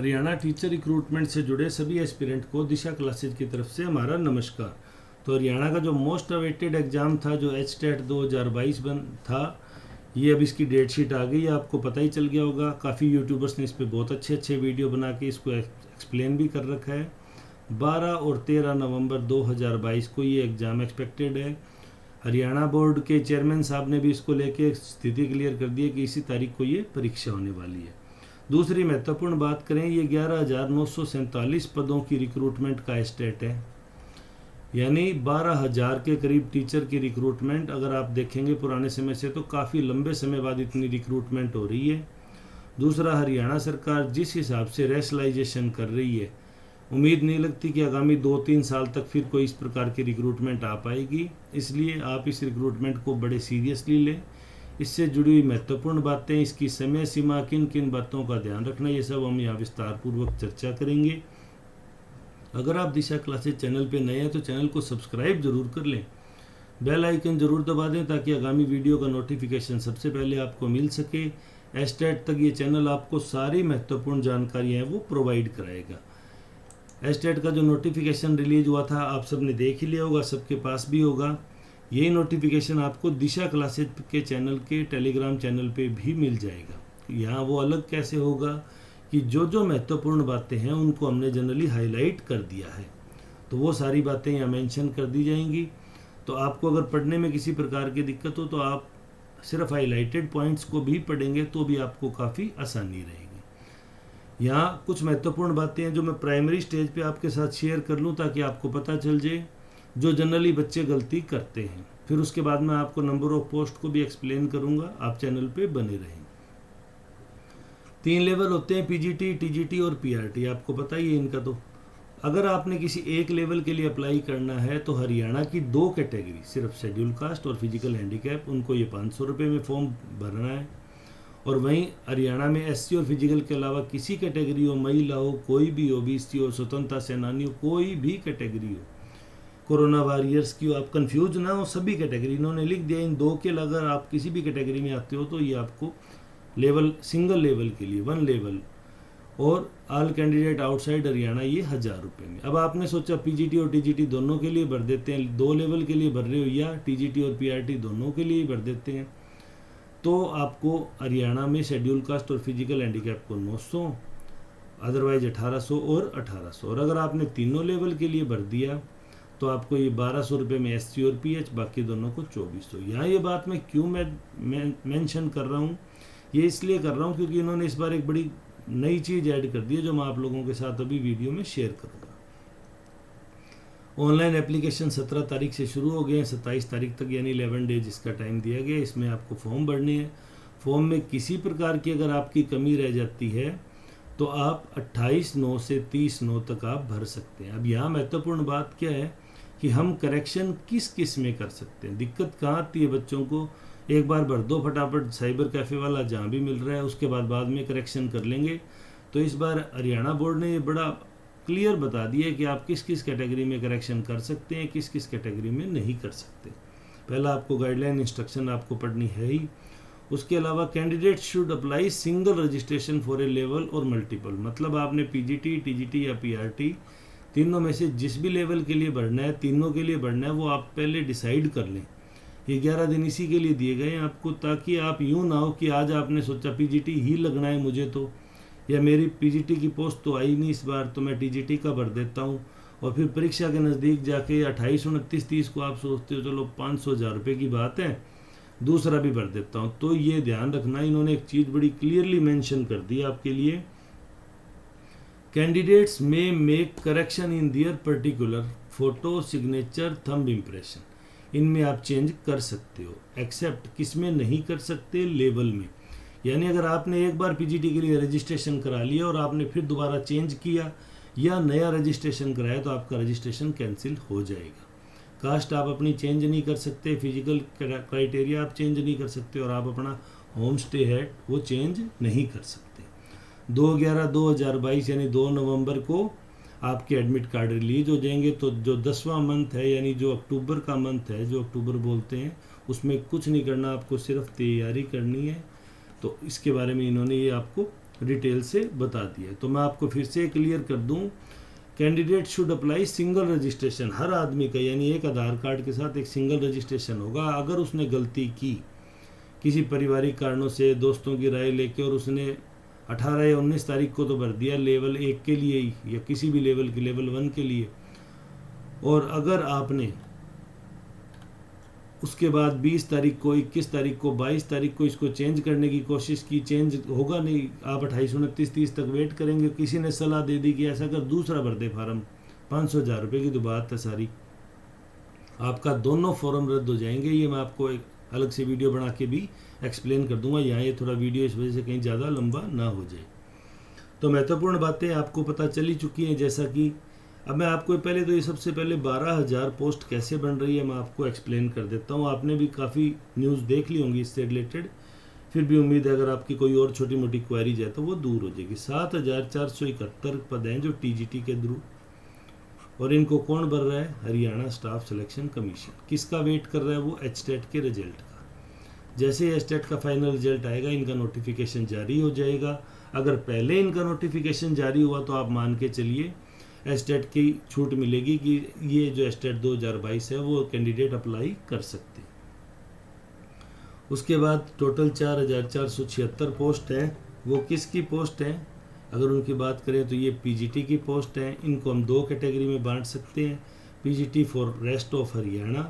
Haryana teacher recruitment से जुड़े सभी एस्पिरेंट को दिशा क्लासेज की तरफ से हमारा नमस्कार। तो हरियाणा का जो मोस्ट अवेटेड एग्ज़ाम था जो HTET 2022 था, ये अब इसकी डेट शीट आ गई है। आपको पता ही चल गया होगा, काफ़ी यूट्यूबर्स ने इस पर बहुत अच्छे वीडियो बना के इसको एक्सप्लेन भी कर रखा है। 12 और 13 नवंबर 2022 को ये एग्ज़ाम एक्सपेक्टेड है। हरियाणा बोर्ड के चेयरमैन साहब ने भी इसको लेके स्थिति क्लियर कर दी है कि इसी तारीख को ये परीक्षा होने वाली है। दूसरी महत्वपूर्ण बात करें, ये 11,947 पदों की रिक्रूटमेंट का स्टेट है, यानी 12,000 के करीब टीचर की रिक्रूटमेंट। अगर आप देखेंगे पुराने समय से तो काफ़ी लंबे समय बाद इतनी रिक्रूटमेंट हो रही है। दूसरा, हरियाणा सरकार जिस हिसाब से रैशनलाइजेशन कर रही है, उम्मीद नहीं लगती कि आगामी 2-3 साल तक फिर कोई इस प्रकार की रिक्रूटमेंट आ पाएगी। इसलिए आप इस रिक्रूटमेंट को बड़े सीरियसली लें। इससे जुड़ी हुई महत्वपूर्ण बातें, इसकी समय सीमा, किन किन बातों का ध्यान रखना, ये सब हम यहाँ विस्तारपूर्वक चर्चा करेंगे। अगर आप दिशा क्लासेज चैनल पे नए हैं तो चैनल को सब्सक्राइब जरूर कर लें, बेल आइकन जरूर दबा दें ताकि आगामी वीडियो का नोटिफिकेशन सबसे पहले आपको मिल सके। HTET तक ये चैनल आपको सारी महत्वपूर्ण जानकारियाँ हैं वो प्रोवाइड कराएगा। HTET का जो नोटिफिकेशन रिलीज हुआ था आप सब ने देख ही लिया होगा, सबके पास भी होगा। यही नोटिफिकेशन आपको दिशा क्लासेज के चैनल के टेलीग्राम चैनल पे भी मिल जाएगा। यहाँ वो अलग कैसे होगा कि जो महत्वपूर्ण बातें हैं उनको हमने जनरली हाईलाइट कर दिया है, तो वो सारी बातें यहाँ मेंशन कर दी जाएंगी। तो आपको अगर पढ़ने में किसी प्रकार की दिक्कत हो तो आप सिर्फ हाईलाइटेड पॉइंट्स को भी पढ़ेंगे तो भी आपको काफ़ी आसानी रहेगी। यहाँ कुछ महत्वपूर्ण बातें हैं जो मैं प्राइमरी स्टेज पे आपके साथ शेयर कर लूँ ताकि आपको पता चल जाए जो जनरली बच्चे गलती करते हैं। फिर उसके बाद मैं आपको नंबर ऑफ पोस्ट को भी एक्सप्लेन करूंगा। आप चैनल पे बने रहें। 3 लेवल होते हैं, PGT, TGT और PRT। आपको पता ही है इनका। तो अगर आपने किसी एक लेवल के लिए अप्लाई करना है तो हरियाणा की 2 कैटेगरी, सिर्फ शेड्यूल कास्ट और फिजिकल हैंडीकैप, उनको ये 500 रुपये में फॉर्म भरना है। और वहीं हरियाणा में SC और फिजिकल के अलावा किसी कैटेगरी हो, महिला हो, कोई भी हो, BC हो, स्वतंत्रता सेनानी हो, कोई भी कैटेगरी हो, कोरोना वॉरियर्स की हो, आप कंफ्यूज ना हो, सभी कैटेगरी इन्होंने लिख दिया। इन 2 के अगर आप किसी भी कैटेगरी में आते हो तो ये आपको लेवल, सिंगल लेवल के लिए 1 लेवल, और ऑल कैंडिडेट आउटसाइड हरियाणा ये 1000 रुपये में। अब आपने सोचा PGT और TGT दोनों के लिए भर देते हैं, 2 लेवल के लिए भर रहे हो या TGT और PRT दोनों के लिए भर देते हैं, तो आपको हरियाणा में शेड्यूल कास्ट और फिजिकल हैंडीकैप को 900, अदरवाइज 1800 और 1800। और अगर आपने तीनों लेवल के लिए भर दिया तो आपको ये 1200 रुपये में SC और PH, बाकी दोनों को 2400। यहाँ ये बात मैं क्यों मेंशन कर रहा हूँ, ये इसलिए कर रहा हूँ क्योंकि इन्होंने इस बार एक बड़ी नई चीज़ ऐड कर दी है जो मैं आप लोगों के साथ अभी वीडियो में शेयर करूँगा। ऑनलाइन एप्लीकेशन 17 तारीख से शुरू हो गए हैं, 27 तारीख तक, यानी 11 डेज इसका टाइम दिया गया है। इसमें आपको फॉर्म भरने हैं। फॉर्म में किसी प्रकार की अगर आपकी कमी रह जाती है तो आप 28/9 से 30/9 तक आप भर सकते हैं। अब यहाँ महत्वपूर्ण बात क्या है कि हम करेक्शन किस में कर सकते हैं। दिक्कत कहाँ आती है बच्चों को, एक बार भर दो फटाफट, साइबर कैफ़े वाला जहाँ भी मिल रहा है, उसके बाद में करेक्शन कर लेंगे। तो इस बार हरियाणा बोर्ड ने ये बड़ा क्लियर बता दिया है कि आप किस कैटेगरी में करेक्शन कर सकते हैं, किस कैटेगरी में नहीं कर सकते। पहला आपको गाइडलाइन इंस्ट्रक्शन आपको पढ़नी है ही। उसके अलावा candidate should apply single registration for a level और मल्टीपल, मतलब आपने PGT, TGT या PRT तीनों में से जिस भी लेवल के लिए भरना है, तीनों के लिए भरना है, वो आप पहले डिसाइड कर लें। ये 11 दिन इसी के लिए दिए गए हैं आपको, ताकि आप यूँ ना हो कि आज आपने सोचा PGT ही लगना है मुझे तो, या मेरी PGT की पोस्ट तो आई नहीं इस बार तो मैं TGT का भर देता हूँ, और फिर परीक्षा के नज़दीक जाके 28, 29, 30 को आप सोचते हो चलो 500-1000 रुपये की बात है, दूसरा भी भर देता हूँ। तो ये ध्यान रखना, इन्होंने एक चीज़ बड़ी क्लियरली मेंशन कर दी आपके लिए। कैंडिडेट्स में make correction in their particular photo, signature, thumb impression, इनमें आप चेंज कर सकते हो। एक्सेप्ट किस में नहीं कर सकते, लेवल में। यानी अगर आपने एक बार PGT के लिए रजिस्ट्रेशन करा लिया और आपने फिर दोबारा चेंज किया या नया रजिस्ट्रेशन कराया तो आपका रजिस्ट्रेशन कैंसिल हो जाएगा। कास्ट आप अपनी चेंज नहीं कर सकते, फिजिकल क्राइटेरिया आप चेंज नहीं कर सकते, और आप अपना होम स्टे है वो चेंज नहीं कर सकते। 2/11/2022 यानी 2 नवंबर को आपके एडमिट कार्ड रिलीज हो जाएंगे। तो जो 10वां मंथ है, यानी जो अक्टूबर का मंथ है, जो अक्टूबर बोलते हैं, उसमें कुछ नहीं करना, आपको सिर्फ तैयारी करनी है। तो इसके बारे में इन्होंने ये आपको डिटेल से बता दिया। तो मैं आपको फिर से क्लियर कर दूं, candidate should apply single registration. हर आदमी का यानी एक आधार कार्ड के साथ एक सिंगल रजिस्ट्रेशन होगा। अगर उसने गलती की किसी पारिवारिक कारणों से, दोस्तों की राय लेके, और उसने 18 या 19 तारीख को तो भर दिया लेवल 1 के लिए ही या किसी भी लेवल के लेवल 1 के लिए, और अगर आपने उसके बाद 20 तारीख को, 21 तारीख को, 22 तारीख को इसको चेंज करने की कोशिश की, चेंज होगा नहीं, आप 28, 29, 30 तक वेट करेंगे। किसी ने सलाह दे दी कि ऐसा कर दूसरा भर दे फार्म, 500,000 रुपये की तो बात है सारी, आपका दोनों फॉर्म रद्द हो जाएंगे। ये मैं आपको एक अलग से वीडियो बना के भी एक्सप्लेन कर दूंगा। यहाँ ये थोड़ा वीडियो इस वजह से कहीं ज़्यादा लंबा ना हो जाए। तो महत्वपूर्ण बातें आपको पता चली चुकी हैं। जैसा कि अब मैं आपको पहले तो ये सबसे पहले 12,000 पोस्ट कैसे बन रही है मैं आपको एक्सप्लेन कर देता हूँ। आपने भी काफ़ी न्यूज़ देख ली होंगी इससे रिलेटेड, फिर भी उम्मीद है अगर आपकी कोई और छोटी मोटी क्वेरी जाए तो वो दूर हो जाएगी। 7,471 पद हैं जो टीजीटी के थ्रू, और इनको कौन भर रहा है? Haryana staff selection commission. किसका वेट कर रहा है वो? एचटेट के रिजल्ट का। जैसे ही एचटेट का फाइनल रिजल्ट आएगा इनका नोटिफिकेशन जारी हो जाएगा। अगर पहले इनका नोटिफिकेशन जारी हुआ तो आप मान के चलिए एचटेट की छूट मिलेगी कि ये जो एचटेट 2022 है वो कैंडिडेट अप्लाई कर सकते हैं। उसके बाद टोटल 4,476 पोस्ट हैं। वो किसकी पोस्ट हैं? अगर उनकी बात करें तो ये पीजीटी की पोस्ट हैं। इनको हम 2 कैटेगरी में बांट सकते हैं, PGT for rest of Haryana,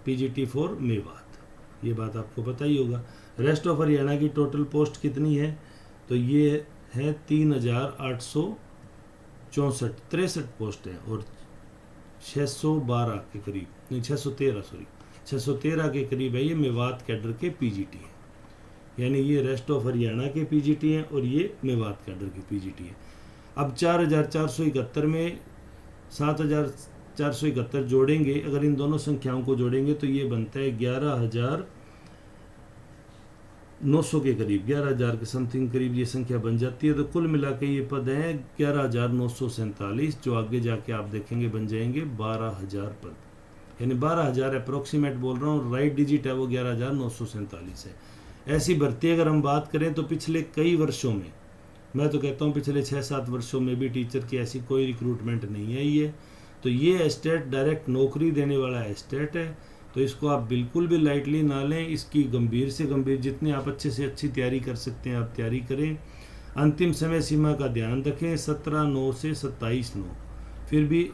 PGT for Mewat. ये बात आपको पता ही होगा। रेस्ट ऑफ हरियाणा की टोटल पोस्ट कितनी है? तो ये है 3,863 पोस्ट हैं, और 612 के करीब, नहीं 613 के करीब है ये मेवात कैडर के पीजीटी है। यानी ये रेस्ट ऑफ हरियाणा के पीजीटी हैं और ये मेवात कैडर के पीजीटी हैं। अब 4,471 में 7,471 जोड़ेंगे, अगर इन दोनों संख्याओं को जोड़ेंगे तो ये बनता है 11,900 के करीब, 11,000 के समथिंग करीब ये संख्या बन जाती है। तो कुल मिला के ये पद हैं 11,947, जो आगे जाके आप देखेंगे बन जाएंगे 12,000 पद। यानी 12,000 अप्रोक्सीमेट बोल रहा हूँ, राइट डिजिट है वो 11,947 है। ऐसी भर्ती अगर हम बात करें तो पिछले कई वर्षों में, मैं तो कहता हूँ पिछले 6-7 वर्षों में भी टीचर की ऐसी कोई रिक्रूटमेंट नहीं है ये। तो ये एस्टेट डायरेक्ट नौकरी देने वाला एस्टेट है, तो इसको आप बिल्कुल भी लाइटली ना लें। इसकी गंभीर से गंभीर, जितनी आप अच्छे से अच्छी तैयारी कर सकते हैं आप तैयारी करें। अंतिम समय सीमा का ध्यान रखें, 17/9 से 27/9। फिर भी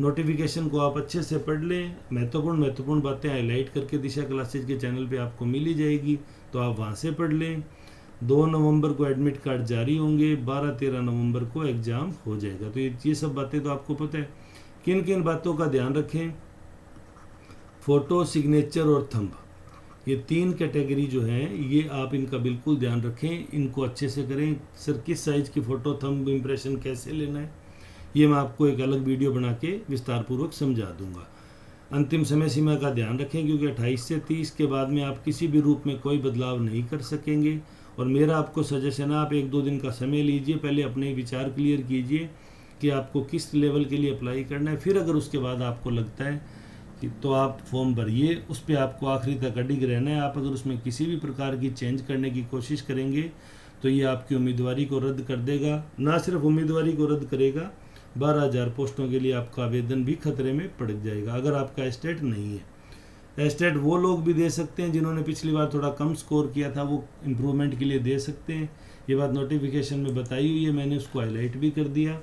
नोटिफिकेशन को आप अच्छे से पढ़ लें। महत्वपूर्ण बातें हाईलाइट करके दिशा क्लासेज के चैनल पे आपको मिल ही जाएगी, तो आप वहाँ से पढ़ लें। 2 नवंबर को एडमिट कार्ड जारी होंगे, 12-13 नवंबर को एग्ज़ाम हो जाएगा। तो ये सब बातें तो आपको पता है। किन किन बातों का ध्यान रखें? फ़ोटो, सिग्नेचर और थंब, ये 3 कैटेगरी जो हैं ये आप इनका बिल्कुल ध्यान रखें, इनको अच्छे से करें। सर किस साइज़ की फ़ोटो, थंब इम्प्रेशन कैसे लेना है, ये मैं आपको एक अलग वीडियो बना के विस्तारपूर्वक समझा दूंगा। अंतिम समय सीमा का ध्यान रखें, क्योंकि 28 से 30 के बाद में आप किसी भी रूप में कोई बदलाव नहीं कर सकेंगे। और मेरा आपको सजेशन है, आप 1-2 दिन का समय लीजिए, पहले अपने विचार क्लियर कीजिए कि आपको किस लेवल के लिए अप्लाई करना है। फिर अगर उसके बाद आपको लगता है कि तो आप फॉर्म भरिए, उस पर आपको आखिरी तक अडिग रहना है। आप अगर उसमें किसी भी प्रकार की चेंज करने की कोशिश करेंगे तो ये आपकी उम्मीदवारी को रद्द कर देगा। ना सिर्फ उम्मीदवारी को रद्द करेगा, 12,000 पोस्टों के लिए आपका आवेदन भी खतरे में पड़ जाएगा अगर आपका एस्टेट नहीं है। एस्टेट वो लोग भी दे सकते हैं जिन्होंने पिछली बार थोड़ा कम स्कोर किया था, वो इम्प्रूवमेंट के लिए दे सकते हैं। ये बात नोटिफिकेशन में बताई हुई है, मैंने उसको हाईलाइट भी कर दिया।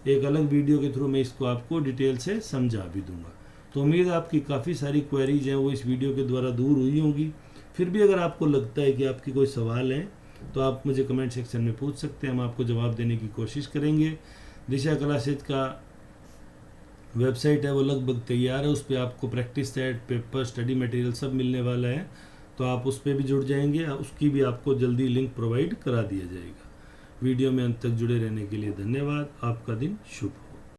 एक अलग वीडियो के थ्रू मैं इसको आपको डिटेल से समझा भी दूंगा। तो उम्मीद है आपकी काफ़ी सारी क्वेरीज हैं वो इस वीडियो के द्वारा दूर हुई होंगी। फिर भी अगर आपको लगता है कि आपकी कोई सवाल है तो आप मुझे कमेंट सेक्शन में पूछ सकते हैं, हम आपको जवाब देने की कोशिश करेंगे। दिशा क्लासेज का वेबसाइट है वो लगभग तैयार है, उस पर आपको practice set, paper, study material सब मिलने वाला है, तो आप उस पर भी जुड़ जाएंगे। उसकी भी आपको जल्दी लिंक प्रोवाइड करा दिया जाएगा। वीडियो में अंत तक जुड़े रहने के लिए धन्यवाद। आपका दिन शुभ।